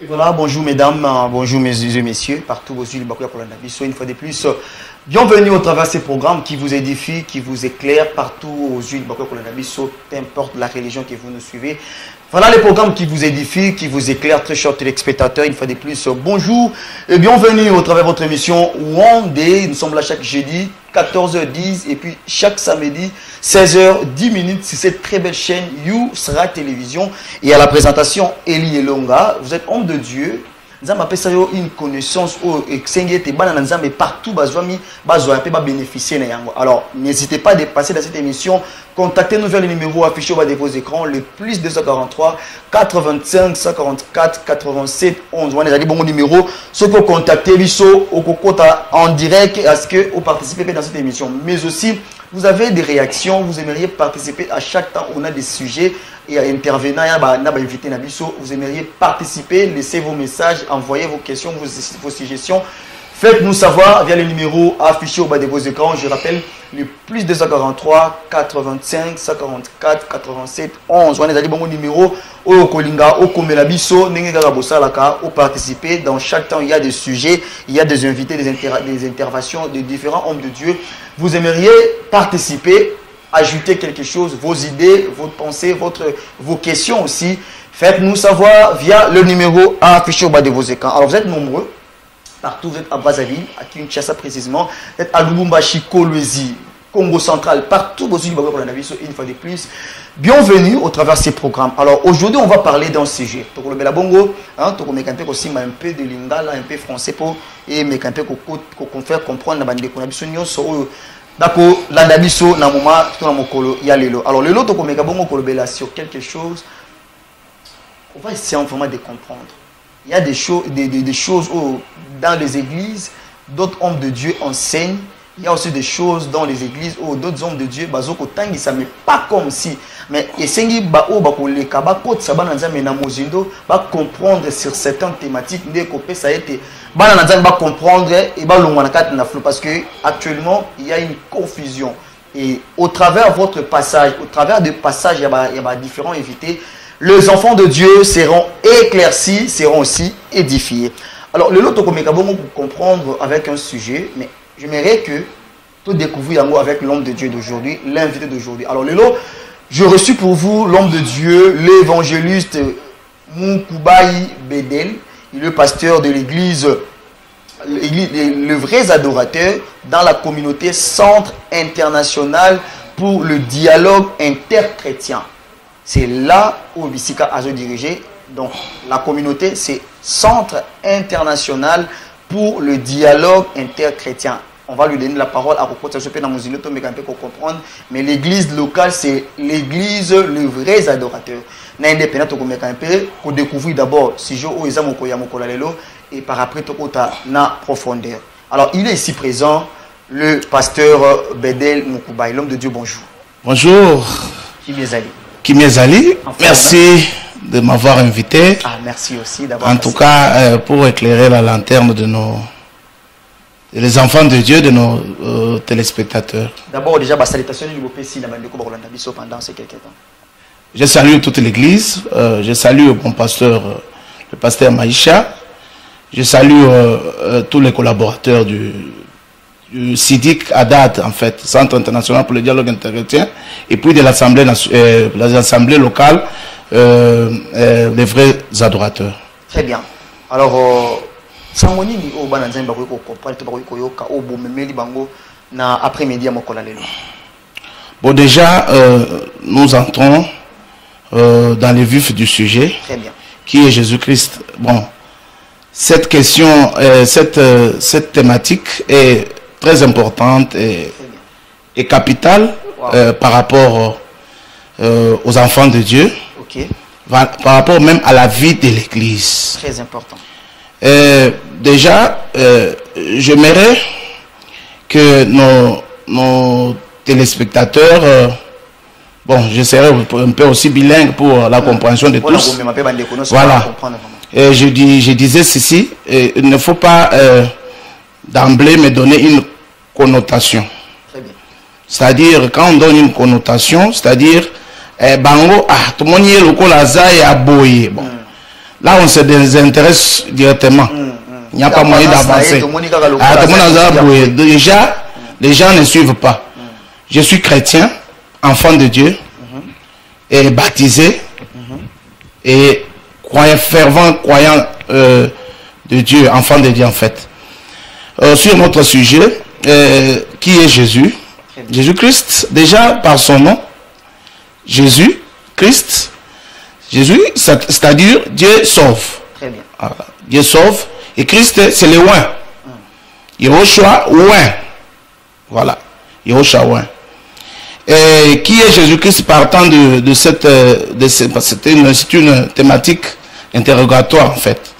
Voilà, bonjour mesdames, bonjour messieurs, partout vos yeux, une fois de plus. Bienvenue au travers de ces programmes qui vous édifient, qui vous éclairent partout aux yeux, peu importe la religion que vous nous suivez. Voilà les programmes qui vous édifient, qui vous éclairent, très chers téléspectateurs, une fois de plus. Bonjour et bienvenue au travers de votre émission One Day. Nous sommes là chaque jeudi, 14h10 et puis chaque samedi, 16h10 sur cette très belle chaîne You Sera Télévision. Et à la présentation, Eli Elonga, vous êtes homme de Dieu. Nous avons appelé une connaissance mais partout, bénéficier. Alors, n'hésitez pas à dépasser dans cette émission. Contactez-nous vers le numéro affiché au bas de vos écrans, le plus 243 85 144 87 11. Vous avez bon numéro. Ce que vous contactez, en direct, à ce que vous participez dans cette émission. Mais aussi, vous avez des réactions, vous aimeriez participer à chaque temps. On a des sujets et intervenant, vous aimeriez participer, laissez vos messages, envoyez vos questions, vos suggestions. Faites-nous savoir via le numéro affiché au bas de vos écrans. Je rappelle le plus 243 85 144 87 11. On a bon numéro au Kolinga, au Komelabiso, au participer. Dans chaque temps, il y a des sujets, il y a des invités, des interventions de différents hommes de Dieu. Vous aimeriez participer, ajouter quelque chose, vos idées, vos pensées, vos questions aussi. Faites-nous savoir via le numéro affiché au bas de vos écrans. Alors vous êtes nombreux. Partout, vous êtes à Brazzaville, à Kinshasa précisément, vous êtes à Lubumbashi, Kolwezi, Congo central, partout, vous êtes une fois de plus. Bienvenue au travers de ces programmes. Alors aujourd'hui, on va parler d'un sujet. On va aussi un peu de lingala, un peu français pour faire comprendre la d'accord, l'andabiso na moment il y a l'élo. Alors l'élo, sur quelque chose, on va essayer vraiment de comprendre. Il y a des choses dans les églises, d'autres hommes de Dieu enseignent. Il y a aussi des choses dans les églises où d'autres hommes de Dieu, ça mais pas comme si. Mais comprendre sur certaines thématiques, ça a été comprendre parce que actuellement il y a une confusion. Et au travers de votre passage, au travers des passages, il y a différents invités. Les enfants de Dieu seront éclaircis, seront aussi édifiés. Alors, le lot pour comprendre avec un sujet, mais j'aimerais que tu découvrir avec l'homme de Dieu d'aujourd'hui, l'invité d'aujourd'hui. Alors, le lot, j'ai reçu pour vous l'homme de Dieu, l'évangéliste Moukubaï Bedel. Il est le pasteur de l'église, le vrai adorateur dans la communauté Centre International pour le dialogue interchrétien. C'est là où Bissika a dirigé. Donc, la communauté, c'est Centre International pour le dialogue interchrétien. On va lui donner la parole à comprendre. Mais l'église locale, c'est l'église, le vrai adorateur. Pour découvrir d'abord si je et par après, na profondeur. Alors, il est ici présent, le pasteur Bedel Moukubaï. L'homme de Dieu, bonjour. Bonjour. Kimiezali, merci de m'avoir invité. Ah, merci aussi d'avoir. En tout cas, pour éclairer la lanterne de les enfants de Dieu, de nos téléspectateurs. D'abord, déjà, salutation pendant ces quelques temps. Je salue toute l'église. Je salue mon pasteur, le pasteur Maïcha. Je salue tous les collaborateurs du SIDIC à date, en fait, Centre International pour le dialogue interchrétien, et puis de l'Assemblée locale, les vrais adorateurs. Très bien. Alors, bon, déjà, nous entrons dans le vif du sujet, très bien, qui est Jésus-Christ. Bon, cette question, cette thématique est très importante et capitale, wow, par rapport aux enfants de Dieu, okay, par rapport même à la vie de l'Église. Très important. Déjà, j'aimerais que nos téléspectateurs, bon, je serai un peu aussi bilingue pour la compréhension de tous. Voilà. Et je disais ceci, il ne faut pas d'emblée me donner une connotation. C'est-à-dire, quand on donne une connotation, c'est-à-dire, bango, tout le monde y est le col à boye. Bon. là on se désintéresse directement. Il n'y a pas moyen d'avancer. Déjà, les gens ne suivent pas. Je suis chrétien, enfant de Dieu, et baptisé, et fervent croyant de Dieu, enfant de Dieu en fait. Sur notre sujet, qui est Jésus? Jésus-Christ, déjà par son nom, Jésus-Christ, Jésus, c'est-à-dire Dieu sauve. Très bien. Voilà. Dieu sauve. Et Christ, c'est le oin. Yehoshua, oin. Voilà. Yehoshua, oin. Et qui est Jésus-Christ partant de cette... c'est une thématique interrogatoire, en fait.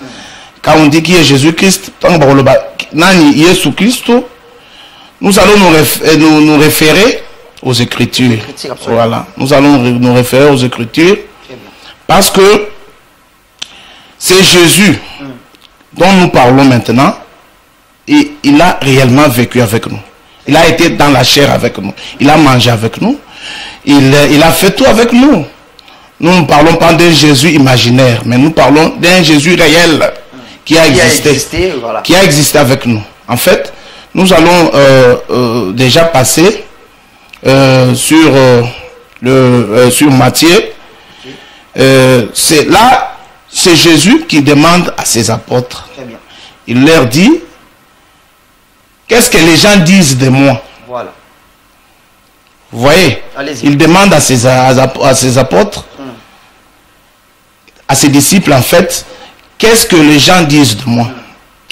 Quand on dit qui est Jésus-Christ, nous allons nous référer aux Écritures. Voilà. Nous allons nous référer aux Écritures. Parce que c'est Jésus dont nous parlons maintenant. Et il a réellement vécu avec nous. Il a été dans la chair avec nous. Il a mangé avec nous. Il a fait tout avec nous. Nous ne parlons pas d'un Jésus imaginaire, mais nous parlons d'un Jésus réel qui a existé, voilà. Qui a existé avec nous. En fait, nous allons déjà passer sur Matthieu. C'est Jésus qui demande à ses apôtres. Très bien. Il leur dit, qu'est-ce que les gens disent de moi? Voilà. Vous voyez? Il demande à ses apôtres, à ses disciples en fait, qu'est-ce que les gens disent de moi?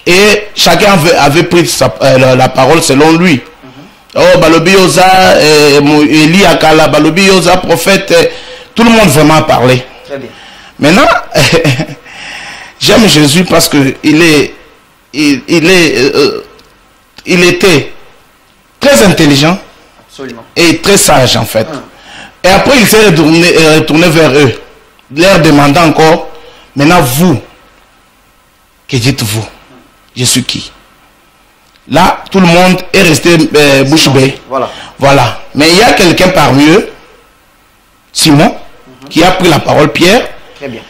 Et chacun avait pris la parole selon lui. Oh, Balobi Oza, Eli Akala, Balobi Oza, prophète, tout le monde vraiment a parlé. Très bien. Maintenant, j'aime Jésus parce que il était très intelligent. Absolument. Et très sage en fait. Et après il s'est retourné vers eux, leur demandant encore, maintenant vous, que dites-vous? Je suis qui? Là, tout le monde est resté bouche bée. Voilà. Voilà. Mais il y a quelqu'un parmi eux, Simon, qui a pris la parole, Pierre. Très bien.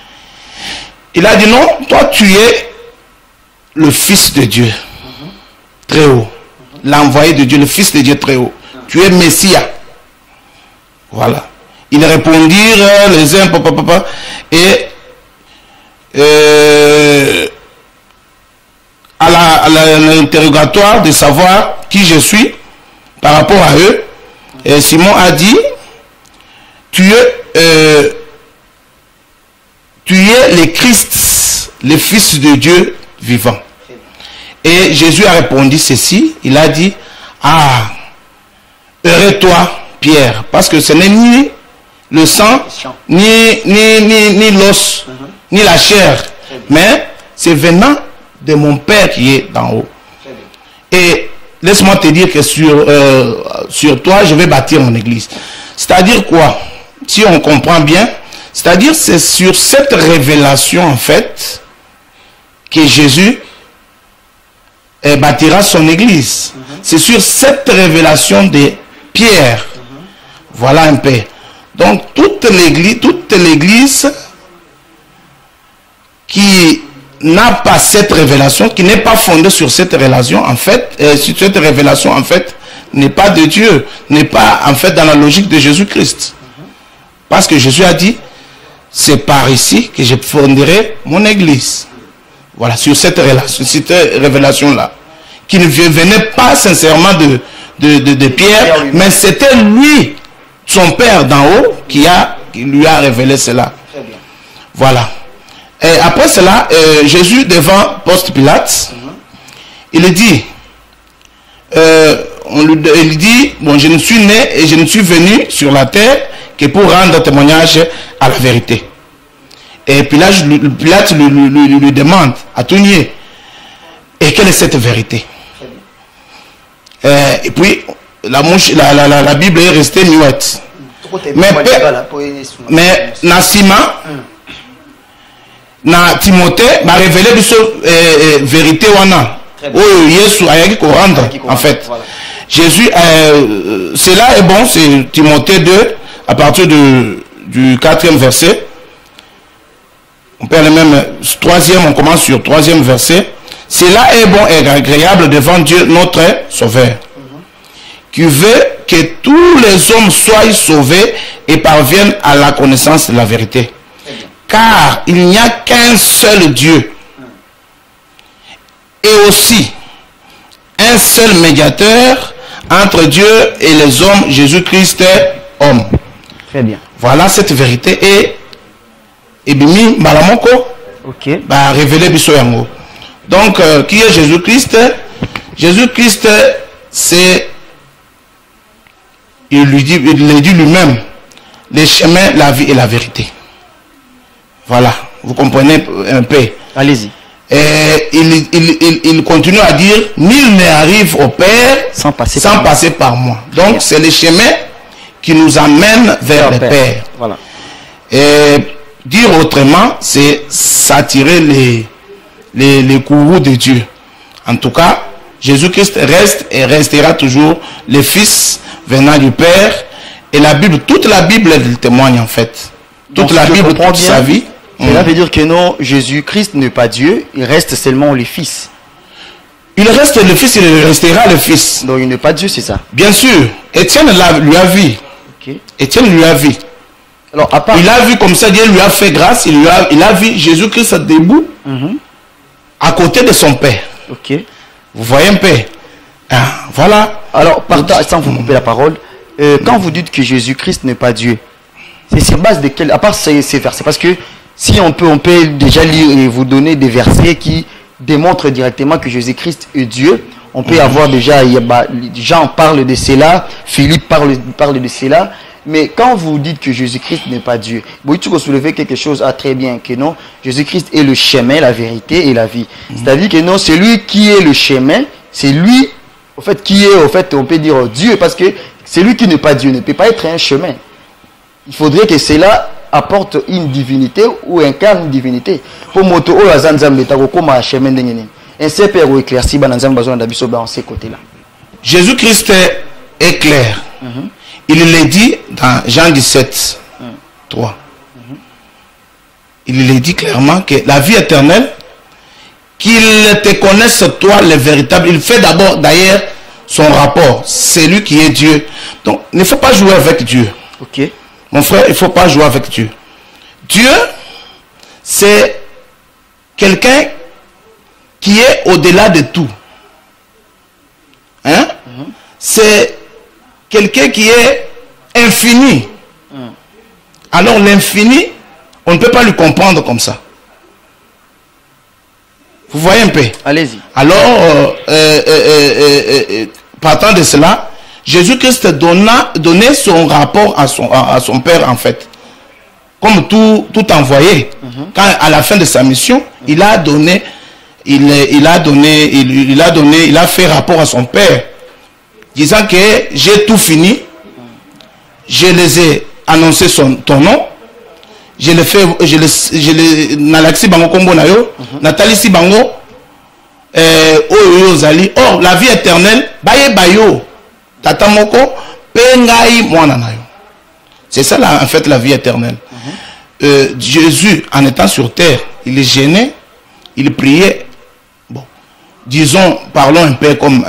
Il a dit non, toi tu es le Fils de Dieu, très haut. L'envoyé de Dieu, le Fils de Dieu très haut. Tu es Messia. Voilà. Ils répondirent les uns, papa, et à l'interrogatoire de savoir qui je suis par rapport à eux, et Simon a dit, tu es le Christ, le Fils de Dieu vivant. Et Jésus a répondu ceci, il a dit, ah, heureux toi, Pierre, parce que ce n'est ni le sang, ni l'os, ni la chair, mais c'est venant de mon Père qui est d'en haut. Et laisse-moi te dire que sur toi, je vais bâtir mon église. C'est-à-dire quoi? Si on comprend bien, c'est-à-dire c'est sur cette révélation, en fait, que Jésus bâtira son église. C'est sur cette révélation de Pierre. Voilà un peu. Donc toute l'église qui n'a pas cette révélation, qui n'est pas fondée sur cette relation, en fait, sur cette révélation, en fait, n'est pas de Dieu, n'est pas en fait dans la logique de Jésus-Christ. Parce que Jésus a dit, c'est par ici que je fonderai mon église. Voilà, sur cette relation, cette révélation-là, qui ne venait pas sincèrement de Pierre, mais c'était lui, son Père d'en haut, qui lui a révélé cela. Voilà. Et après cela, Jésus devant Ponce Pilate, il dit, il dit, bon, je ne suis né et je ne suis venu sur la terre que pour rendre témoignage à la vérité. Et Pilate lui demande à tout nier, et quelle est cette vérité? Et puis, la Bible est restée muette. Mais Nassima, na Timothée m'a révélé la vérité wana. Oh, Jésus a été rendre en fait. Jésus, cela est bon, c'est Timothée 2, à partir du 4e verset. On peut aller même troisième, on commence sur troisième verset. Cela est bon et agréable devant Dieu notre Sauveur, qui veut que tous les hommes soient sauvés et parviennent à la connaissance de la vérité. Car il n'y a qu'un seul Dieu et aussi un seul médiateur entre Dieu et les hommes, Jésus-Christ, homme. Très bien. Voilà cette vérité et bimi balamoko. Ok. Bah révéler biso yango. Donc qui est Jésus-Christ? Jésus-Christ, c'est, il le dit lui-même, le chemin, la vie et la vérité. Voilà, vous comprenez un peu. Allez-y. Et il continue à dire, nul n'arrive au Père sans passer par moi. Donc c'est le chemin qui nous amène vers le Père. Voilà. Et dire autrement, c'est s'attirer les courroux de Dieu. En tout cas, Jésus-Christ reste et restera toujours le Fils venant du Père. Et la Bible, toute la Bible, elle témoigne en fait. Toute la Bible, toute sa vie. Cela veut dire que non, Jésus-Christ n'est pas Dieu, il reste seulement le Fils. Il reste le Fils, il restera le Fils. Donc il n'est pas Dieu, c'est ça? Bien sûr. Étienne lui a vu. Okay. Étienne lui a vu. Alors, à part... Il a vu comme ça, Dieu lui a fait grâce, il a vu Jésus-Christ debout à côté de son Père. Ok. Vous voyez un peu. Voilà. Alors, sans vous couper la parole, quand vous dites que Jésus-Christ n'est pas Dieu, c'est sur base de quel... À part ces versets, parce que si on peut déjà lire et vous donner des versets qui démontrent directement que Jésus-Christ est Dieu. On peut avoir déjà, Jean parle de cela, Philippe parle de cela. Mais quand vous dites que Jésus-Christ n'est pas Dieu, vous soulevez quelque chose à très bien, que non, Jésus-Christ est le chemin, la vérité et la vie. C'est-à-dire que non, c'est lui qui est le chemin, c'est lui, au fait, qui est, au fait, on peut dire Dieu, parce que c'est lui qui n'est pas Dieu, ne peut pas être un chemin. Il faudrait que cela apporte une divinité ou incarne une divinité. Pour moto o azanzam betako comme un chemin d'engeni. Un CPR ou éclairci bananzam bazon d'abiso dans ces côtés-là. Jésus-Christ est clair. Il le dit dans Jean 17, 3. Il le dit clairement que la vie éternelle, qu'il te connaisse toi le véritable. Il fait d'abord d'ailleurs son rapport. C'est lui qui est Dieu. Donc il ne faut pas jouer avec Dieu. Ok. Mon frère, il ne faut pas jouer avec Dieu. Dieu, c'est quelqu'un qui est au-delà de tout. Hein? C'est quelqu'un qui est infini. Alors l'infini, on ne peut pas le comprendre comme ça. Vous voyez un peu? Allez-y. Alors, partant de cela, Jésus-Christ donnait son rapport à son Père en fait. Comme tout envoyé. Quand à la fin de sa mission, il a fait rapport à son Père. Disant que j'ai tout fini. Je les ai annoncé ton nom. Je le fais, nalaxi bango kombo na yo, natalisi bango, or la vie éternelle, baye bayo, tata moko, pengai mwana na yo. C'est ça en fait la vie éternelle. Jésus, en étant sur terre, il est gêné, il priait. Bon, disons, parlons un peu comme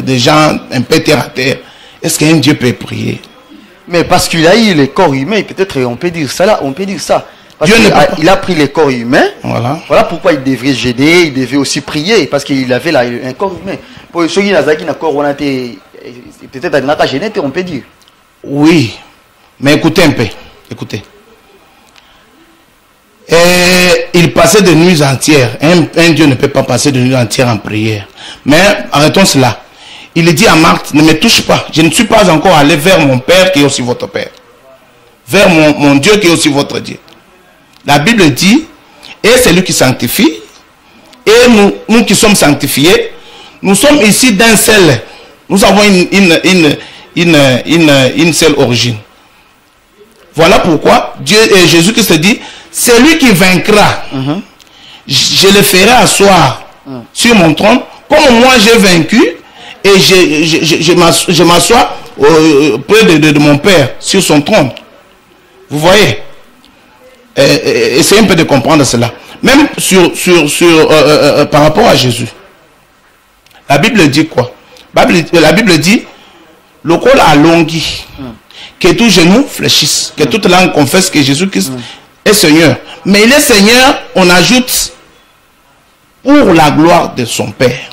des gens un peu terre à terre. Est-ce qu'un Dieu peut prier? Mais parce qu'il a eu les corps humains, peut-être on peut dire ça là, on peut dire ça. Parce qu'il a pris les corps humains. Voilà pourquoi il devrait gêner, il devait aussi prier, parce qu'il avait là un corps humain. Pour ceux qui n'ont pas corps, peut-être gêné, on peut dire. Oui, mais écoutez un peu, écoutez. Et il passait de nuits entières. Un Dieu ne peut pas passer de nuits entières en prière. Mais arrêtons cela. Il dit à Marthe, ne me touche pas. Je ne suis pas encore allé vers mon Père qui est aussi votre Père. Vers mon Dieu qui est aussi votre Dieu. La Bible dit, et c'est lui qui sanctifie. Et nous qui sommes sanctifiés, nous sommes ici d'un seul. Nous avons une seule origine. Voilà pourquoi Jésus-Christ dit, c'est lui qui vaincra. Je le ferai asseoir sur mon trône, comme moi j'ai vaincu. Et je m'assois près de mon Père sur son trône. Vous voyez? essayez un peu de comprendre cela. Même par rapport à Jésus. La Bible dit quoi? La Bible dit, le col a longi, que tout genou fléchisse, que toute langue confesse que Jésus-Christ est Seigneur. Mais il est Seigneur, on ajoute, pour la gloire de son Père.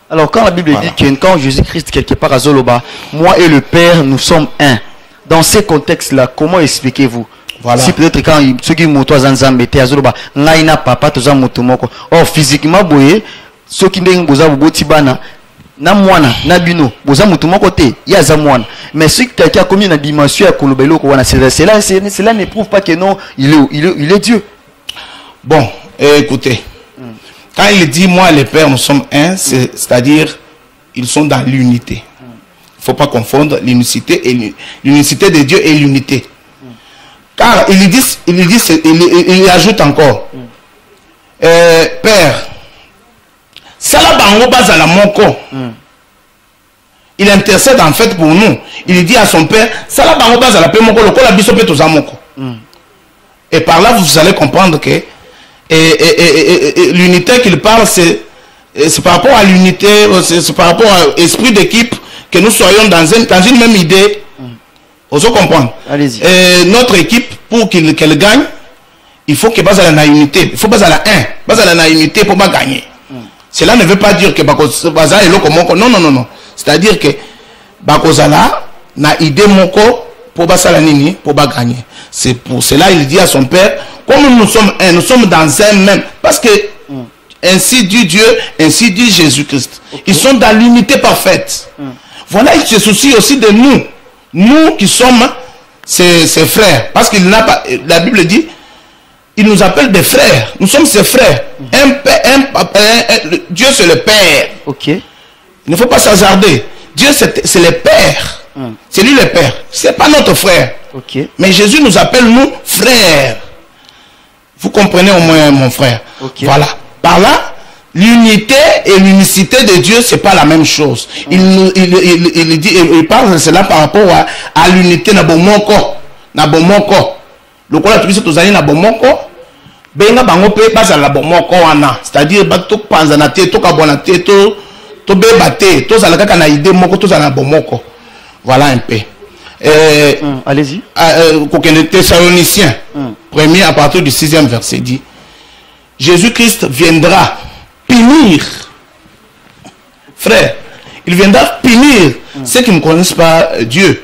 Alors quand la Bible dit que quand Jésus-Christ quelque part à Zoloba, moi et le Père, nous sommes un. Dans ces contextes-là, comment expliquez-vous? Voilà. Si peut-être quand ceux qui m'ont été à Zoloba, n'a papa tous motomoko. Or physiquement boye, ceux qui n'ont pas botibana, na mwana, na bino, boza motomoko te, ya za mwana. Mais si quelqu'un a commis une dimension à Kolobelo, cela ne prouve pas que non, il est Dieu. Bon, écoutez. Quand il dit moi et le Père nous sommes un, c'est-à-dire ils sont dans l'unité. Il ne faut pas confondre l'unicité de Dieu et l'unité. Car il ajoute encore Père, il intercède en fait pour nous. Il dit à son Père, et par là vous allez comprendre que et l'unité qu'il parle, c'est par rapport à l'unité, c'est par rapport à l'esprit d'équipe, que nous soyons dans une même idée. Vous comprenez? Allez-y. Notre équipe, pour qu'elle gagne, il faut qu'elle base à la unité. Il faut base à la 1, base à la unité pour pas gagner. Cela ne veut pas dire que Bakoza est loco. Non. C'est-à-dire que Bakoza na idée moko pour base à la nini pour pas gagner. C'est pour cela il dit à son Père, comme nous sommes un, nous sommes dans un même. Parce que ainsi dit Dieu, ainsi dit Jésus-Christ. Ils sont dans l'unité parfaite. Voilà, il se soucie aussi de nous. Nous qui sommes ses frères. Parce qu'il n'a pas, la Bible dit, il nous appelle des frères. Nous sommes ses frères. Dieu c'est le Père. Il ne faut pas s'hasarder. Dieu c'est le Père. C'est lui le Père. C'est pas notre frère. Mais Jésus nous appelle nous frères. Vous comprenez au moins mon frère. Voilà. Par là, l'unité et l'unicité de Dieu, c'est pas la même chose. Il parle de cela par rapport à l'unité na bomoko. Le quoi tu dis tous na bomoko. Benga bango pe basa la bomoko wana. C'est-à-dire ba to panza na te to kabona te to beba te to za la kaka na idée moko to za na bomoko. Voilà un peu. Allez-y. Thessaloniciens, premier à partir du 6e verset dit, Jésus-Christ viendra punir, frère, il viendra punir ceux qui ne connaissent pas Dieu.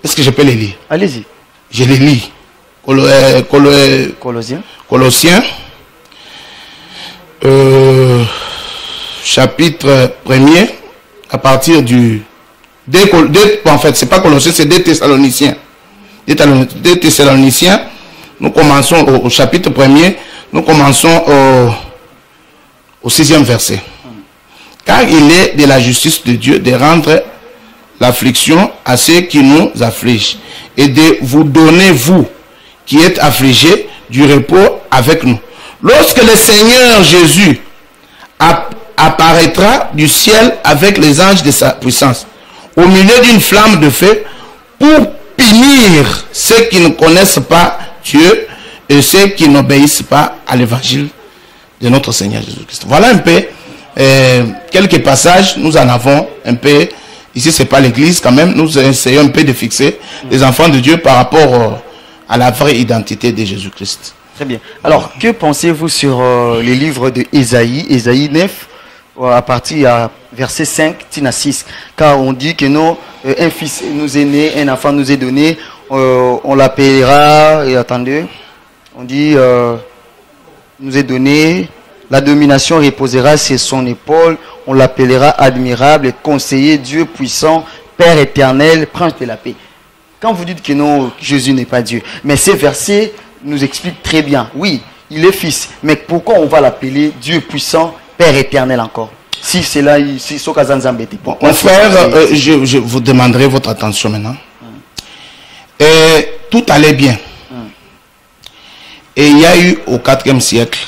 Est-ce que je peux les lire? Allez-y. Je les lis. Colossiens, chapitre 1er, à partir du... en fait, c'est pas Colossiens, c'est des Thessaloniciens. Des Thessaloniciens, nous commençons au chapitre 1er, nous commençons au 6e verset. Car il est de la justice de Dieu de rendre l'affliction à ceux qui nous affligent et de vous donner, vous qui êtes affligés, du repos avec nous. Lorsque le Seigneur Jésus apparaîtra du ciel avec les anges de sa puissance, au milieu d'une flamme de feu, pour punir ceux qui ne connaissent pas Dieu et ceux qui n'obéissent pas à l'évangile de notre Seigneur Jésus-Christ. Voilà un peu quelques passages, nous en avons un peu. Ici, c'est pas l'église quand même, nous essayons un peu de fixer les enfants de Dieu par rapport à la vraie identité de Jésus-Christ. Très bien. Alors, que pensez-vous sur les livres de Ésaïe, Ésaïe 9, à partir à verset 5, tina 6, car on dit que non, un fils nous est né, un enfant nous est donné, on l'appellera, et attendez, on dit, nous est donné, la domination reposera sur son épaule, on l'appellera admirable, conseiller, Dieu puissant, Père éternel, prince de la paix. Quand vous dites que non, Jésus n'est pas Dieu, mais ces versets nous expliquent très bien, oui, il est fils, mais pourquoi on va l'appeler Dieu puissant, Père éternel encore? Si c'est là, si c'est bon, mon frère, je vous demanderai votre attention maintenant. Et tout allait bien. Et il y a eu au 4e siècle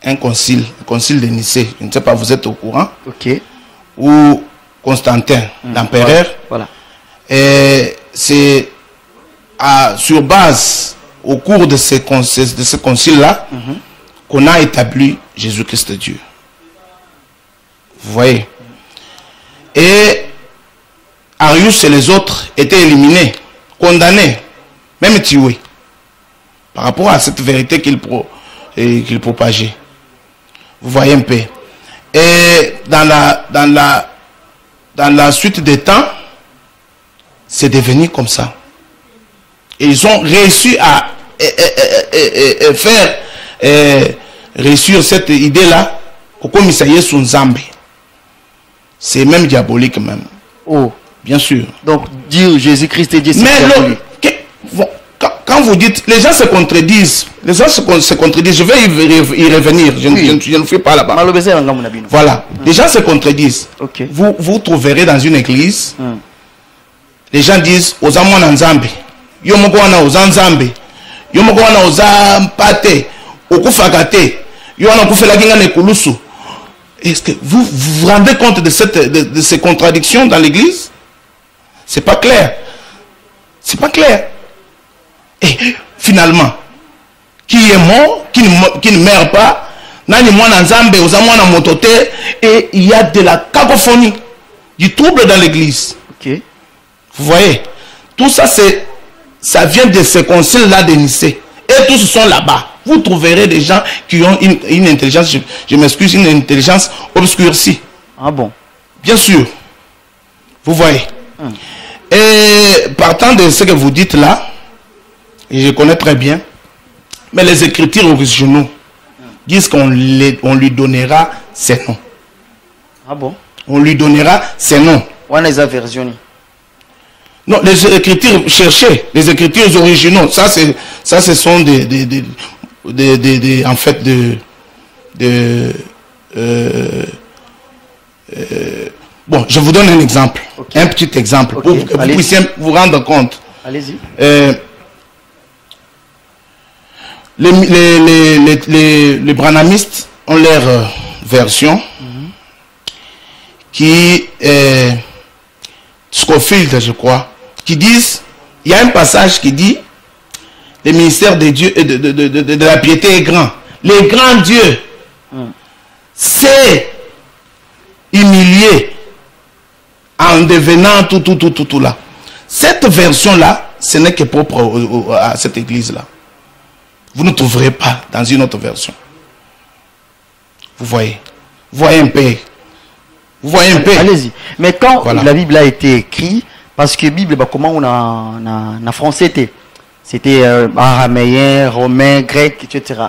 un concile, le concile de Nicée. Je ne sais pas, vous êtes au courant? Où Constantin, l'empereur, voilà. c'est sur base, au cours de ce concile-là, qu'on a établi Jésus-Christ Dieu. Vous voyez? Et Arius et les autres étaient éliminés, condamnés, même tués, par rapport à cette vérité qu'ils propageaient. Vous voyez un peu. Et dans la suite des temps, c'est devenu comme ça. Et ils ont réussi à faire réussir cette idée-là au commissariat sous Nzambe. C'est même diabolique même. Oh, bien sûr. Donc dire Jésus-Christ est Dieu, c'est diabolique. Quand vous dites, les gens se contredisent. Les gens se contredisent. Je vais y revenir. Je ne fais pas là-bas. Voilà. Les gens se contredisent. Okay. Vous trouverez dans une église, les gens disent aux amons Nzambe. Yomokwana aux Nzambe. Yomokwana aux Ampate. Okufakate. Yomokwana kufelagina nekulusu. Est-ce que vous vous rendez compte de ces contradictions dans l'église? C'est pas clair. C'est pas clair. Et finalement, qui est mort, qui ne meurt pas, nani mwana Nzambe, ozamwana motote, et il y a de la cacophonie, du trouble dans l'église. Okay. Vous voyez, tout ça, ça vient de ce concile-là de Nicée. Et tous sont là-bas. Vous trouverez des gens qui ont une intelligence, je m'excuse, une intelligence obscurcie. Ah bon? Bien sûr. Vous voyez. Et partant de ce que vous dites là, et je connais très bien, mais les écritures originaux disent qu'on lui donnera ses noms. Ah bon? On lui donnera ses noms. On les a versionnés. Non, les écritures cherchées, les écritures originaux, ça ce sont en fait bon, je vous donne un exemple, un petit exemple, pour que vous puissiez vous rendre compte. Allez-y. Les branhamistes ont leur version qui est Scofield, je crois, qui disent, il y a un passage qui dit, le ministère de Dieu et de la piété est grand. Les grands dieux s'est humilié en devenant tout là. Cette version-là, ce n'est que propre à cette église-là. Vous ne trouverez pas dans une autre version. Vous voyez. Vous voyez un peu. Vous voyez un peu. Allez-y. Mais quand la Bible a été écrite, parce que la Bible, comment on a français, c'était araméen, romain, grec, etc.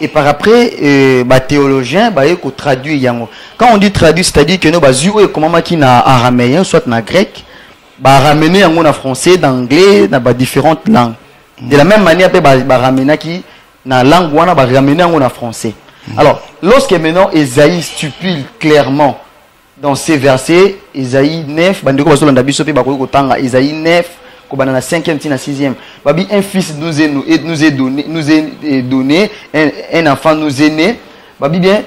Et par après, théologien, il traduit. Quand on dit traduit, c'est-à-dire que nous, comment qui na araméen, soit na grec, ramener en français, d'anglais, dans différentes langues. De la même manière, ramener qui na langue, on ramener en français. Alors, lorsque maintenant Ésaïe stipule clairement dans ces versets, Ésaïe 9, Ésaïe 9, dans la 5e, dans la 6e, un fils nous est donné, un enfant nous est né, bien,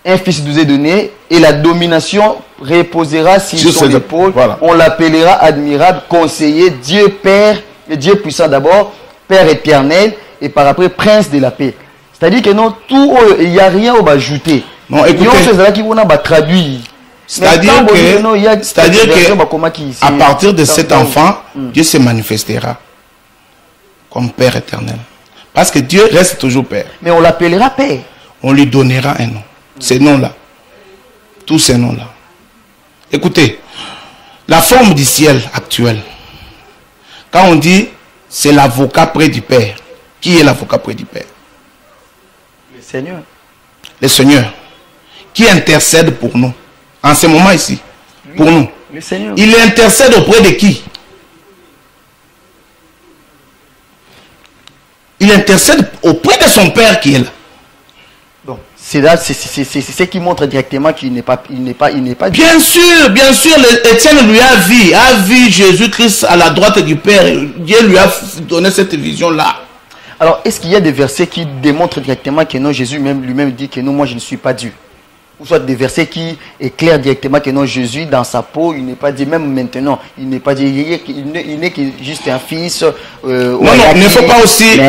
un fils nous est donné, et la domination reposera sur son épaule. Voilà. On l'appellera admirable, conseiller, Dieu Père, et Dieu puissant d'abord, Père éternel, et par après Prince de la paix. C'est-à-dire que non, tout, il n'y a rien à ajouter. Non, écoutez. C'est-à-dire que, à partir de cet enfant, Dieu se manifestera comme Père éternel. Parce que Dieu reste toujours Père. Mais on l'appellera Père. On lui donnera un nom. Ces noms-là. Tous ces noms-là. Écoutez, la forme du ciel actuelle, quand on dit c'est l'avocat près du Père, qui est l'avocat près du Père? Le Seigneur. Le Seigneur. Qui intercède pour nous en ce moment ici, pour nous. Le Seigneur. Il intercède auprès de qui? Il intercède auprès de son Père qui est là. Donc, c'est ce qui montre directement qu'il n'est pas, Bien sûr, Étienne lui a vu Jésus-Christ à la droite du Père. Dieu lui a donné cette vision-là. Alors, est-ce qu'il y a des versets qui démontrent directement que non, Jésus lui-même dit que non, moi je ne suis pas Dieu? ou soit des versets qui éclairent directement que non, Jésus dans sa peau, il n'est pas dit, même maintenant, il n'est pas dit, il n'est que juste un fils. Non, il ne faut pas aussi,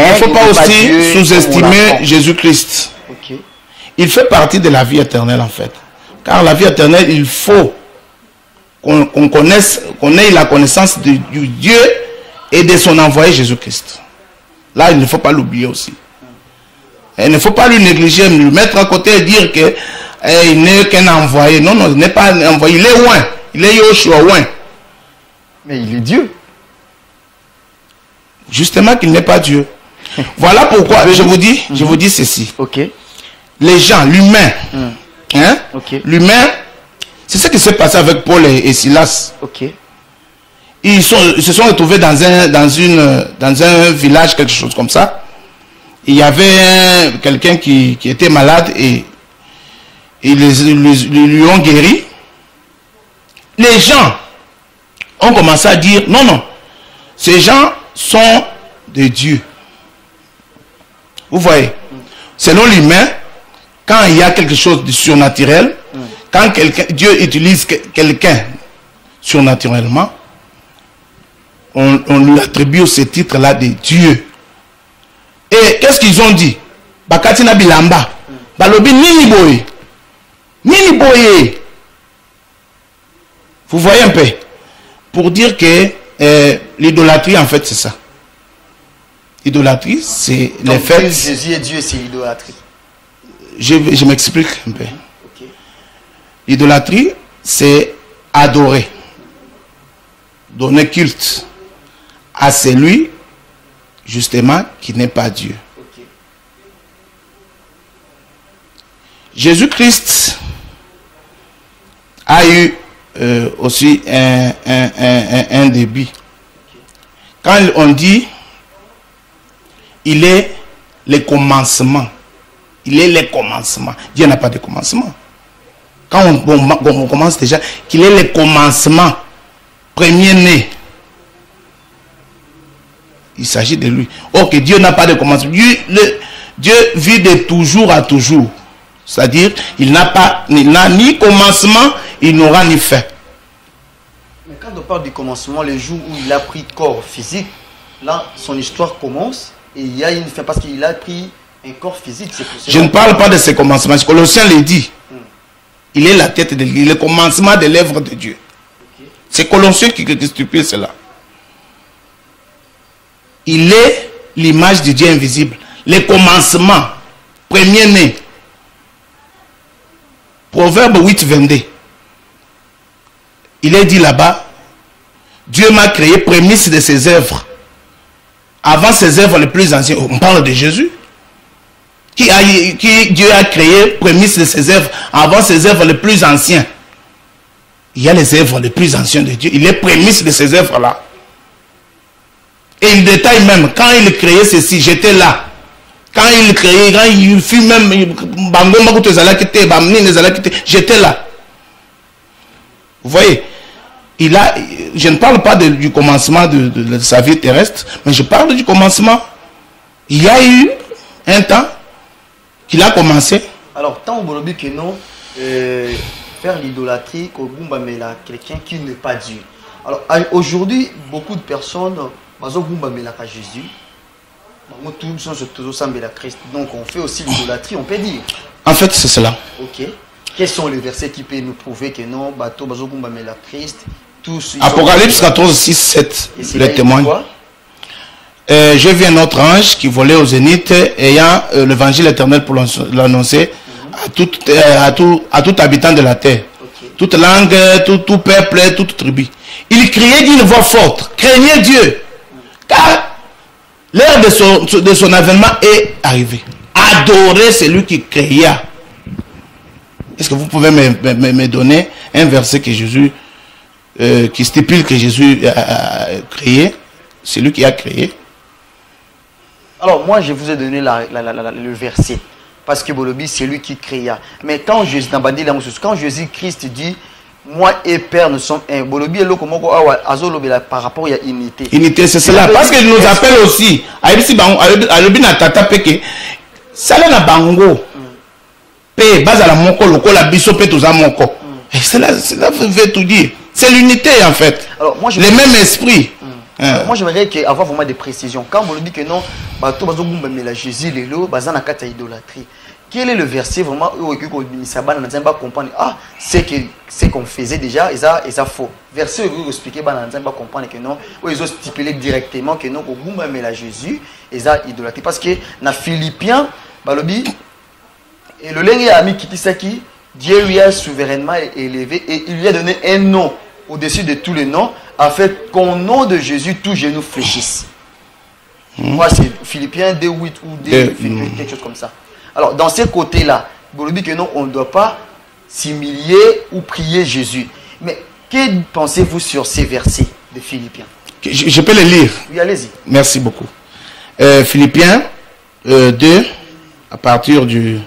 sous-estimer Jésus-Christ. Okay. Il fait partie de la vie éternelle en fait. Car la vie éternelle, il faut qu'on connaisse, qu'on ait la connaissance du Dieu et de son envoyé Jésus-Christ. Là, il ne faut pas l'oublier aussi. Il ne faut pas lui négliger, le mettre à côté et dire que il n'est qu'un envoyé. Non, non, il n'est pas un envoyé. Il est loin. Il est Yoshua loin. Mais il est Dieu. Justement qu'il n'est pas Dieu. Voilà pourquoi je vous dis ceci. Ok. Les gens, l'humain, hein? Okay. L'humain, c'est ce qui s'est passé avec Paul et Silas. Ok. Ils se sont retrouvés dans un village, quelque chose comme ça. Il y avait quelqu'un qui était malade et ils lui ont guéri. Les gens ont commencé à dire, non, non, ces gens sont de Dieu. Vous voyez, selon l'humain, quand il y a quelque chose de surnaturel, quand Dieu utilise quelqu'un surnaturellement, on lui attribue ce titre-là de Dieu. Et qu'est-ce qu'ils ont dit? Bakatina bilamba. Balobi nini boye. Nini boye. Vous voyez un peu? Pour dire que l'idolâtrie, en fait, c'est ça. L'idolâtrie, c'est le fait... Jésus est Dieu, c'est l'idolâtrie. Je m'explique un peu. Okay. L'idolâtrie, c'est adorer. Donner culte à celui justement qui n'est pas Dieu. Okay. Jésus-Christ a eu aussi un début. Okay. Quand on dit il est le commencement, il est le commencement. Dieu n'a pas de commencement. Quand on commence déjà, qu'il est le commencement, premier-né. Il s'agit de lui. Ok, Dieu n'a pas de commencement. Dieu vit de toujours à toujours. C'est-à-dire, il n'a ni commencement, il n'aura ni fin. Mais quand on parle du commencement, le jour où il a pris corps physique, là, son histoire commence et il y a une fin parce qu'il a pris un corps physique. Je ne parle pas de ses commencements. Colossiens le dit. Il est la tête de le commencement de l'œuvre de Dieu. Okay. C'est Colossiens qui stipule cela. Il est l'image de Dieu invisible. Le commencement, premier-né. Proverbe 8, 22. Il est dit là-bas, Dieu m'a créé prémisse de ses œuvres. Avant ses œuvres les plus anciennes, on parle de Jésus. Qui Dieu a créé prémisse de ses œuvres avant ses œuvres les plus anciennes. Il y a les œuvres les plus anciennes de Dieu. Il est prémisse de ces œuvres-là. Et il détaille même, quand il créait ceci, j'étais là. Quand il créait, quand il fut même, j'étais là. Vous voyez, je ne parle pas du commencement de sa vie terrestre, mais je parle du commencement. Il y a eu un temps qu'il a commencé. Alors, tant au que non, faire l'idolâtrie, quelqu'un qui n'est pas Dieu. Alors, aujourd'hui, beaucoup de personnes, Jésus, donc on fait aussi l'idolâtrie, on peut dire. En fait, c'est cela. Ok. Quels sont les versets qui peuvent nous prouver que non, Christ, tous. Apocalypse 14, 6, 7, le témoigne. J'ai vu un autre ange qui volait au zénith ayant l'évangile éternel pour l'annoncer à tout habitant de la terre. Okay. Toute langue, tout peuple, toute tribu. Il criait d'une voix forte, craignez Dieu, car l'heure de son avènement est arrivée. Adorez celui qui créa. Est-ce que vous pouvez me donner un verset que Jésus, qui stipule que Jésus a créé, celui qui a créé? Alors moi je vous ai donné le verset parce que Bolobi c'est lui qui créa. Mais quand Jésus-Christ dit moi et Père nous sommes un, Bolobi est comment par rapport à unité. Unité c'est cela parce qu'il nous appelle aussi. Pe base la moko loko la biso pe toza moko. Et cela veut tout dire. C'est l'unité en fait. Alors, moi, les mêmes esprits. Moi j'aimerais avoir vraiment des précisions. Quand vous dites que non, Jésus les lots, bazana kata idolâtrie. Quel est le verset vraiment où comprendre c'est qu'on faisait déjà et ça faux. Verset où vous expliquez comprendre que non, où ils ont stipulé directement que non au Jésus et ça idolâtrie parce que na Philippiens balobi et le lingue ami Kitisaki, Dieu lui a souverainement élevé et il lui a donné un nom au-dessus de tous les noms, afin qu'au nom de Jésus, tous genou fléchissent. Moi, c'est Philippiens 2, 8 ou 2, quelque chose comme ça. Alors, dans ces côtés-là, vous dites que non, on ne doit pas s'humilier ou prier Jésus. Mais que pensez-vous sur ces versets de Philippiens? Je peux les lire. Oui, allez-y. Merci beaucoup. Philippiens 2, à partir du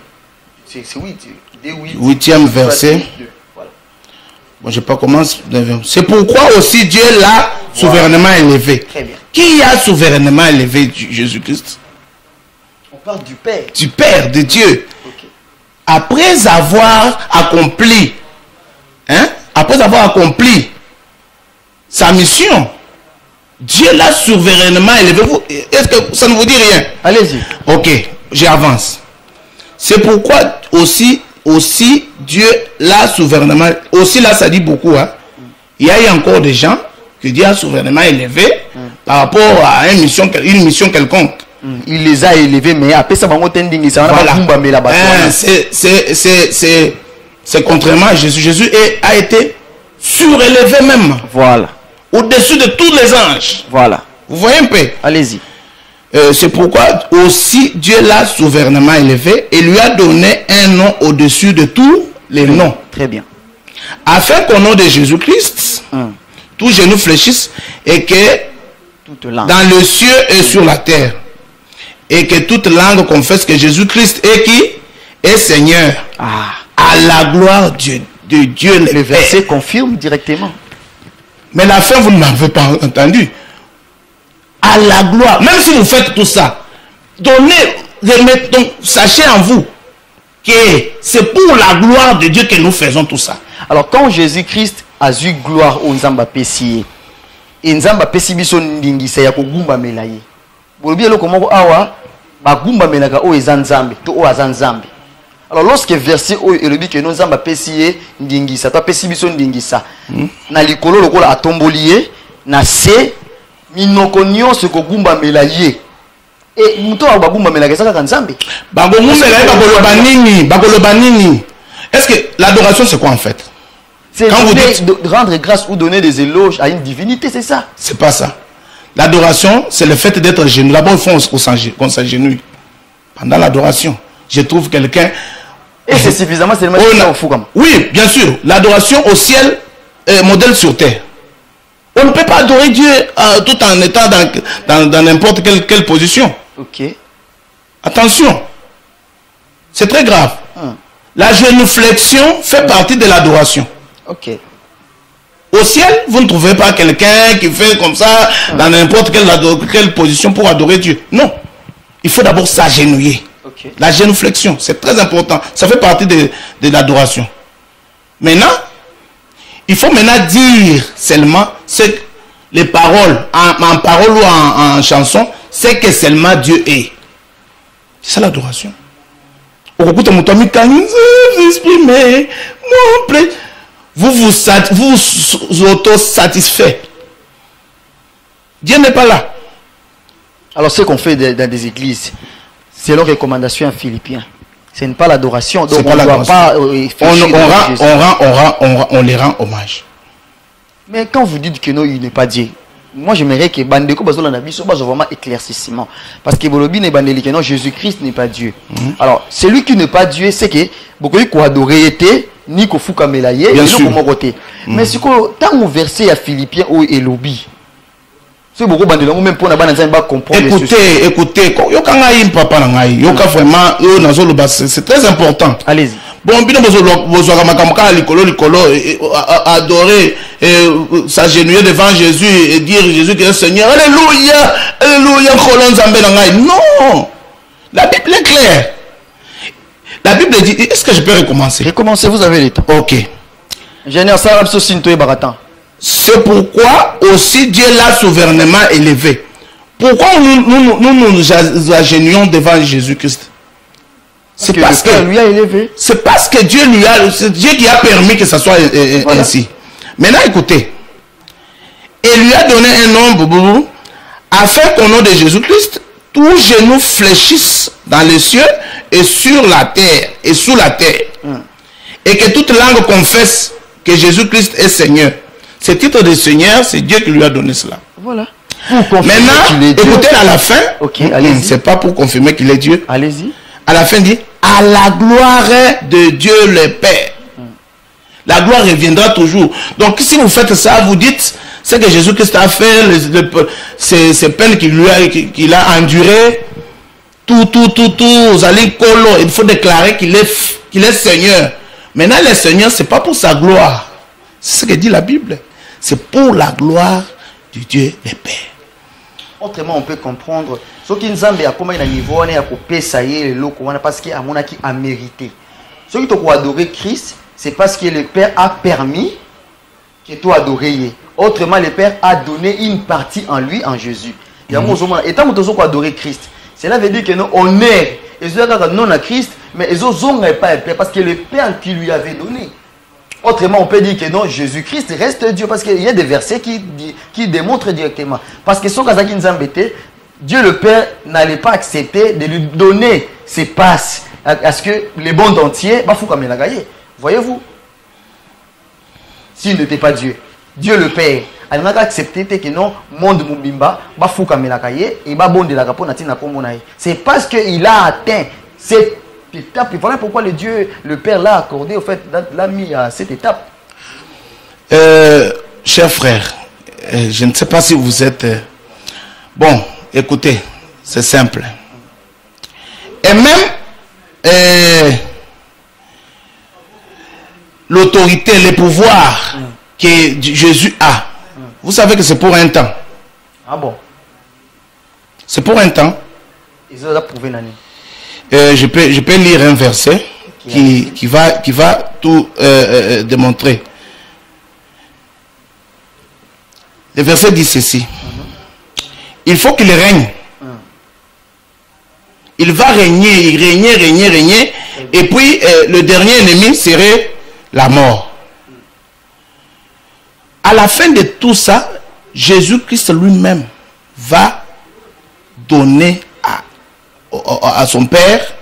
8e verset. Bon, je ne sais pas comment. C'est pourquoi aussi Dieu l'a souverainement élevé. Très bien. Qui a souverainement élevé Jésus-Christ? On parle du Père. Du Père, de Dieu. Okay. Après avoir accompli, sa mission, Dieu l'a souverainement élevé. Est-ce que ça ne vous dit rien? Allez-y. Ok, j'avance. C'est pourquoi aussi Dieu l'a souverainement. Aussi là, ça dit beaucoup. Hein. Il y a eu encore des gens que Dieu a souverainement élevés par rapport à une mission quelconque. Il les a élevés, mais après ça, voilà. C'est contrairement à Jésus. Jésus a été surélevé même. Voilà. Au-dessus de tous les anges. Voilà. Vous voyez un peu? Allez-y. C'est pourquoi aussi Dieu l'a souverainement élevé et lui a donné un nom au-dessus de tous les noms. Très bien. Afin qu'au nom de Jésus-Christ, tous genoux fléchissent et que dans le ciel et sur la terre, et que toute langue confesse que Jésus-Christ est qui? Est Seigneur. À la gloire de Dieu. Le verset confirme directement. Mais la fin, vous ne m'avez pas entendu. À la gloire, même si vous faites tout ça, sachez en vous que c'est pour la gloire de Dieu que nous faisons tout ça. Alors quand Jésus-Christ a eu gloire au Nzamba Pessi, et Nzamba Pessi biso ndingisa ya kugumba melaye. Bolobi eloko moko awa bagumba melaka o ezanzambe to o azanzambe. Alors lorsque verset o elobi que nous Nzamba Pessi ndingisa to Pessi biso ndingisa na likolo lokola atombolié na se minoko nyonso kogumba melaye. Et muto bagumba melaka saka nzambe. Bagumba melaye bakoloba nini? Est-ce que l'adoration c'est quoi en fait? C'est rendre grâce ou donner des éloges à une divinité, c'est ça? C'est pas ça. L'adoration, c'est le fait d'être genou. D'abord, il faut qu'on s'agenouille. Pendant l'adoration, je trouve quelqu'un... Et c'est suffisamment seulement au fou comme. Oui, bien sûr. L'adoration au ciel est modèle sur terre. On ne peut pas adorer Dieu tout en étant dans n'importe quelle position. Ok. Attention. C'est très grave. La génuflexion fait partie de l'adoration. Ok. Au ciel, vous ne trouvez pas quelqu'un qui fait comme ça dans n'importe quelle position pour adorer Dieu. Non. Il faut d'abord s'agenouiller. Okay. La génuflexion, c'est très important. Ça fait partie de l'adoration. Maintenant, il faut maintenant dire seulement les paroles, en parole ou en chanson, c'est que seulement Dieu est. C'est ça l'adoration. Vous exprimez mon plaisir. Vous auto-satisfait. Dieu n'est pas là. Alors ce qu'on fait dans des églises, c'est leur recommandation à Philippiens. Ce n'est pas l'adoration. Donc on ne doit pas... On les rend hommage. Mais quand vous dites que non, il n'est pas Dieu, moi j'aimerais que Bandeko Bazola Nabi soit vraiment éclaircissement. Parce que Bolobi n'est Bandeli que non, Jésus-Christ n'est pas Dieu. Alors, celui qui n'est pas Dieu, c'est que beaucoup qui adorer était ni ko fuka melaye, bien sûr. Mais ce que tant on verset à Philippiens ou Elobi, c'est beaucoup Bandeli même pour na comprendre. Écoutez, yokangai papa nangai, yoka vraiment yo nazolo c'est très important. Allez-y. Bon, bino bozwaka makamka likolo adorer s'agenouiller devant Jésus et dire Jésus qui est Seigneur. Alléluia, alléluia, non. La Bible est claire. La Bible dit, est-ce que je peux recommencer? Recommencez, vous avez le temps. Ok. Ingénieur Sarab Sosinto et Baratan. C'est pourquoi aussi Dieu l'a souverainement élevé. Pourquoi nous agenouillons devant Jésus-Christ? C'est parce que lui a élevé. C'est parce que Dieu qui a permis que ça soit ainsi. Maintenant, écoutez. Il lui a donné un nom, afin qu'au nom de Jésus-Christ, tous genoux fléchissent dans les cieux et sur la terre et sous la terre. Et que toute langue confesse que Jésus-Christ est Seigneur. Ce titre de Seigneur, c'est Dieu qui lui a donné cela. Voilà. Maintenant, écoutez à la fin. Ok, c'est pas pour confirmer qu'il est Dieu. Allez-y. À la fin, dit à la gloire de Dieu le Père. La gloire reviendra toujours. Donc, si vous faites ça, vous dites ce que Jésus-Christ a fait, ces peines qu'il a endurées, tout, vous allez colo. Il faut déclarer qu'il est Seigneur. Maintenant, le Seigneur, ce n'est pas pour sa gloire. C'est ce que dit la Bible. C'est pour la gloire du Dieu le Père. Autrement, on peut comprendre ce qui nous a mis à comment il a niveau, on a coupé ça y est, parce qu'il a mérité. Ce qui t'a adoré Christ, c'est parce que le Père a permis que tu adorer. Autrement, le Père a donné une partie en lui, en Jésus. Et tant que tu adoré Christ, cela veut dire que nous, on est. Et non à Christ, mais ils n'ont pas le Père parce que le Père qui lui avait donné. Autrement, on peut dire que non, Jésus-Christ reste Dieu parce qu'il y a des versets qui démontrent directement. Parce que ce qui nous embêtait, Dieu le Père n'allait pas accepter de lui donner ses passes à ce que les mondes entiers, voyez-vous, s'il n'était pas Dieu, Dieu le Père, il n'a pas accepté que non, monde Mubimba, c'est parce qu'il a atteint cette étape. Voilà pourquoi le Père l'a accordé, au fait, l'a mis à cette étape. Chers frères, je ne sais pas si vous êtes... Bon, écoutez, c'est simple. Et même l'autorité, le pouvoir que Jésus a, vous savez que c'est pour un temps. Ah bon? C'est pour un temps. Ils ont prouvé l'année. Je peux lire un verset qui va tout démontrer. Le verset dit ceci. Il faut qu'il règne. Il va régner, régner. Et puis le dernier ennemi serait la mort. À la fin de tout ça, Jésus-Christ lui-même va donner à son Père,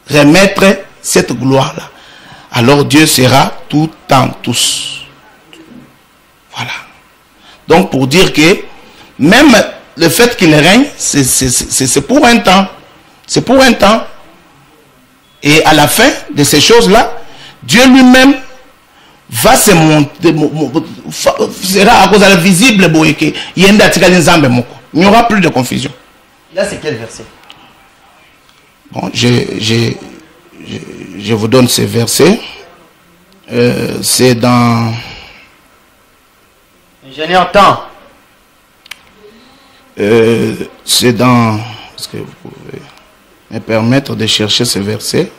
remettre cette gloire-là. Alors Dieu sera tout en tous. Voilà. Donc pour dire que même le fait qu'il règne, c'est pour un temps. C'est pour un temps. Et à la fin de ces choses-là, Dieu lui-même va se monter, sera à cause de la visible. Il n'y aura plus de confusion. Là, c'est quel verset? Bon, je vous donne ces versets. C'est dans... Ingénieur temps. C'est dans... Est-ce que vous pouvez me permettre de chercher ces versets?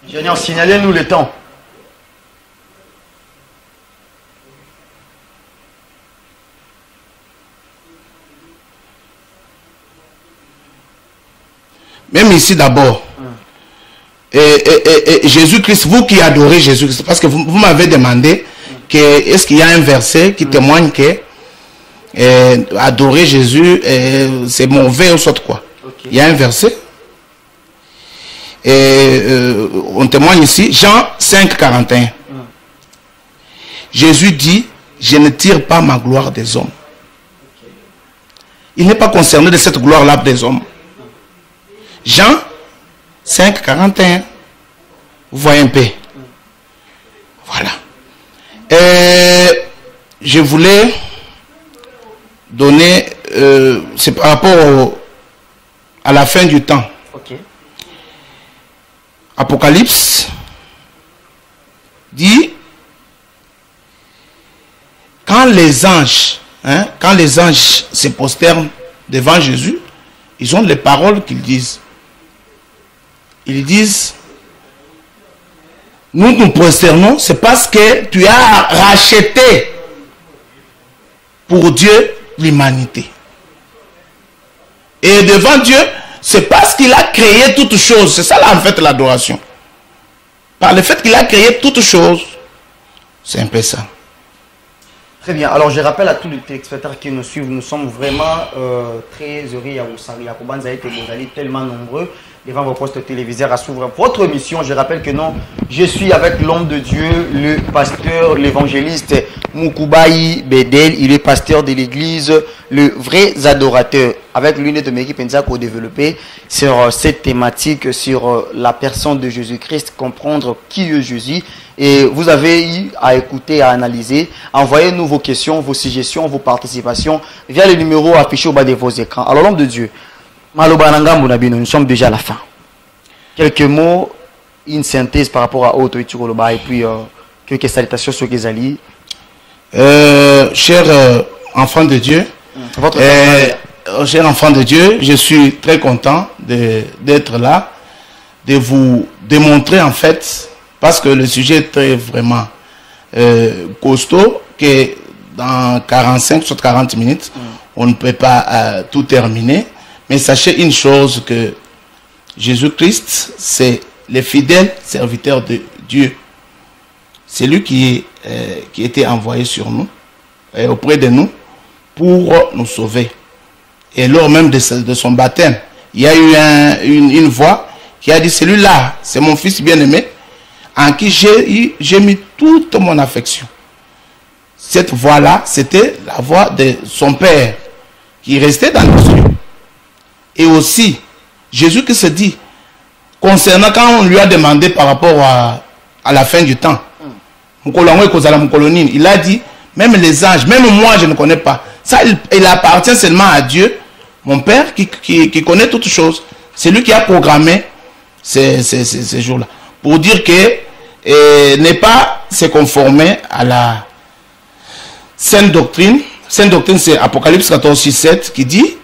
Ingénieur, signalez-nous le temps. Même ici d'abord. Et Jésus-Christ, vous qui adorez Jésus-Christ, parce que vous m'avez demandé que est-ce qu'il y a un verset qui témoigne que adorer Jésus c'est mauvais ou soit quoi. Okay. Il y a un verset. Et on témoigne ici, Jean 5, 41. Jésus dit, je ne tire pas ma gloire des hommes. Il n'est pas concerné de cette gloire-là des hommes. Jean 5, 41. Vous voyez un peu. Voilà. Je voulais donner, c'est par rapport à la fin du temps. Okay. Apocalypse dit, quand les anges hein, quand les anges se prosternent devant Jésus, ils ont les paroles qu'ils disent. Ils disent, nous nous prosternons, c'est parce que tu as racheté pour Dieu l'humanité. Et devant Dieu, c'est parce qu'il a créé toutes choses. C'est ça là en fait l'adoration. Par le fait qu'il a créé toutes choses. C'est un peu ça. Très bien. Alors je rappelle à tous les téléspectateurs qui nous suivent, nous sommes vraiment très heureux à tellement nombreux devant vos postes téléviseurs à s'ouvrir votre mission. Je rappelle que non, je suis avec l'homme de Dieu, le pasteur, l'évangéliste Moukubaï Bedel. Il est pasteur de l'église, le vrai adorateur. Avec l'une de mes équipes qu'on a développé sur cette thématique, sur la personne de Jésus-Christ, comprendre qui est Jésus. Et vous avez eu à écouter, à analyser. Envoyez-nous vos questions, vos suggestions, vos participations via les numéros affichés au bas de vos écrans. Alors l'homme de Dieu, nous sommes déjà à la fin. Quelques mots, une synthèse par rapport à Auto et puis quelques salutations sur Gezali. Cher enfant de Dieu, cher enfant de Dieu, je suis très content d'être là, de vous démontrer en fait, parce que le sujet est très vraiment costaud, que dans 45 sur 40 minutes, on ne peut pas tout terminer. Mais sachez une chose, que Jésus-Christ, c'est le fidèle serviteur de Dieu. C'est lui qui était envoyé sur nous, auprès de nous, pour nous sauver. Et lors même de son baptême, il y a eu une voix qui a dit, celui-là, c'est mon fils bien-aimé, en qui j'ai mis toute mon affection. Cette voix-là, c'était la voix de son Père, qui restait dans les cieux. Et aussi, Jésus qui se dit, concernant quand on lui a demandé par rapport à la fin du temps, il a dit, même les anges, même moi je ne connais pas. Ça, il appartient seulement à Dieu, mon Père, qui connaît toutes choses. C'est lui qui a programmé ces jours-là. Pour dire que n'est pas se conformer à la sainte doctrine. Sainte doctrine, c'est Apocalypse 14, 6, 7 qui dit,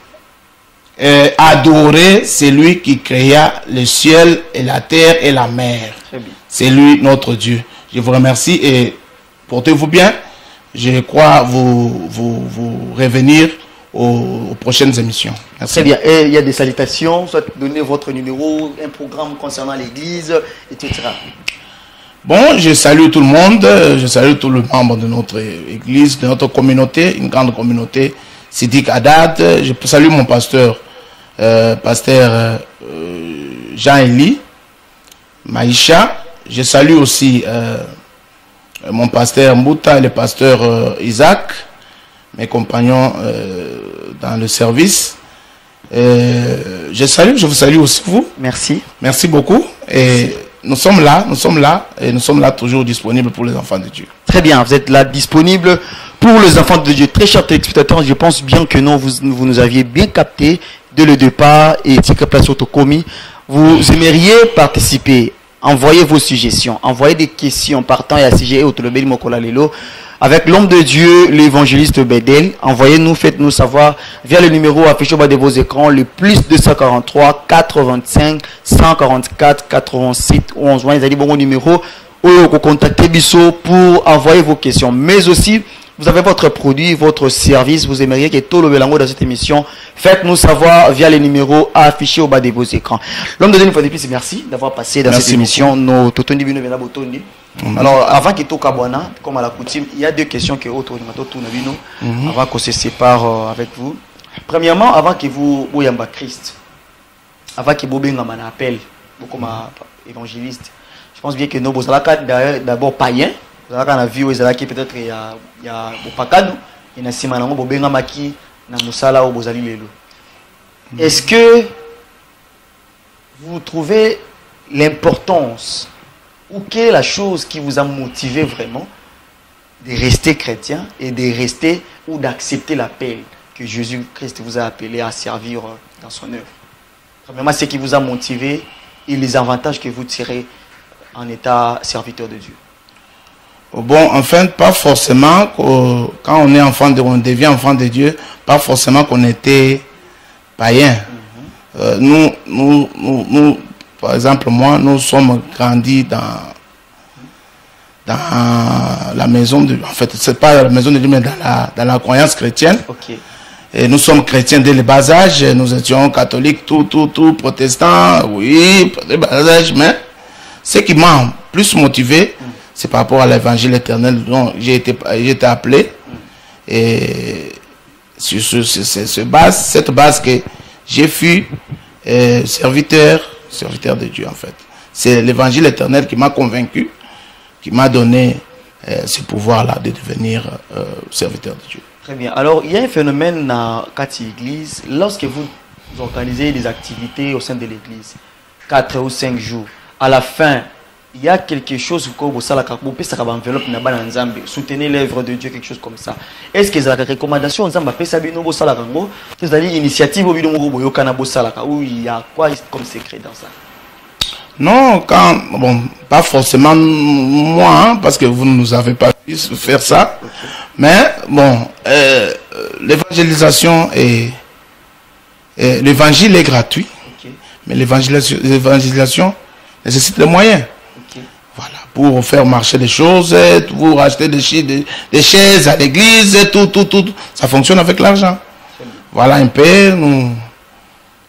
adorer celui qui créa le ciel et la terre et la mer. C'est lui notre Dieu. Je vous remercie et portez-vous bien. Je crois vous revenir aux prochaines émissions. Merci. Très bien. Et il y a des salutations, soit donner votre numéro, un programme concernant l'église, etc. Bon, je salue tout le monde, je salue tous les membres de notre église, de notre communauté, une grande communauté, Sidik Haddad. Je salue mon pasteur, pasteur Jean-Élie Maïcha. Je salue aussi mon pasteur Mbouta et le pasteur Isaac, mes compagnons dans le service. Je vous salue aussi vous. Merci. Merci beaucoup. Et nous sommes là et nous sommes là toujours disponibles pour les enfants de Dieu. Très bien, vous êtes là disponible pour les enfants de Dieu. Très chers téléspectateurs, je pense bien que non, vous nous aviez bien capté dès le départ et Tika Place Autocomi. Vous aimeriez participer. Envoyez vos suggestions, envoyez des questions partant et à CGE Autolobeli Mokola Lelo avec l'homme de Dieu, l'évangéliste Bedel. Envoyez-nous, faites-nous savoir via le numéro affiché au bas de vos écrans, le plus 243 425 144 87 11. Vous avez bon numéro ou contactez Bisso pour envoyer vos questions. Mais aussi, vous avez votre produit, votre service, vous aimeriez que tout le belango dans cette émission, faites-nous savoir via les numéros affichés au bas de vos écrans. L'homme de Dieu, une fois de plus, merci d'avoir passé dans cette émission. Alors, avant qu'il toque à Boana, comme à la coutume, il y a deux questions que avant qu'on se sépare avec vous. Premièrement, avant que vous voyez Christ, avant que vous ayez un appel, comme évangéliste, je pense bien que nous sommes d'abord païens. Vous avez vu peut-être il y a Bopakado, il y a Simanango, Bobenga Maki, Namusala ou Bozali Lelo. Est-ce que vous trouvez l'importance ou quelle est la chose qui vous a motivé vraiment de rester chrétien et de rester ou d'accepter l'appel que Jésus-Christ vous a appelé à servir dans son œuvre? Premièrement, ce qui vous a motivé et les avantages que vous tirez en état serviteur de Dieu. Bon, enfin, pas forcément, quand on est enfant de, on devient enfant de Dieu, pas forcément qu'on était païen. Nous, par exemple, moi, nous sommes grandis dans la maison de... En fait, c'est pas la maison de Dieu, mais dans la croyance chrétienne. Okay. Et nous sommes chrétiens dès le bas âge. Nous étions catholiques, tout, protestants, oui, dès le bas âge. Mais ce qui m'a plus motivé, c'est par rapport à l'évangile éternel dont j'ai été appelé. Et sur cette base que j'ai fui serviteur de Dieu, en fait. C'est l'évangile éternel qui m'a convaincu, qui m'a donné ce pouvoir-là de devenir serviteur de Dieu. Très bien. Alors, il y a un phénomène dans l'église, lorsque vous organisez des activités au sein de l'église, 4 ou 5 jours, à la fin, il y a quelque chose que vous soutenez l'œuvre de Dieu, quelque chose comme ça. Est-ce que vous avez des recommandations vous avez une initiative ou il y a quoi comme secret dans ça? Non, bon, pas forcément moi, hein, parce que vous ne nous avez pas vu faire ça. Okay. Mais bon, l'évangélisation l'évangile est gratuit, okay. Mais l'évangélisation nécessite les moyens. Okay. Voilà, pour faire marcher des choses, pour acheter des chaises à l'église, tout, ça fonctionne avec l'argent. Voilà un peu,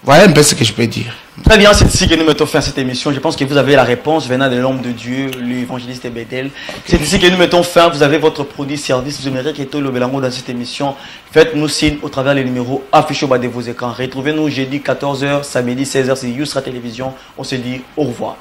voilà un peu ce que je peux dire. Très bien, c'est ici que nous mettons fin à cette émission. Je pense que vous avez la réponse venant de l'homme de Dieu, l'évangéliste Bédel. C'est ici que nous mettons fin. Vous avez votre produit, service. Vous aimeriez que tout le Belango dans cette émission. Faites-nous signe au travers des numéros affichés au bas de vos écrans. Retrouvez-nous jeudi 14h, samedi 16h, c'est Yousra Télévision. On se dit au revoir.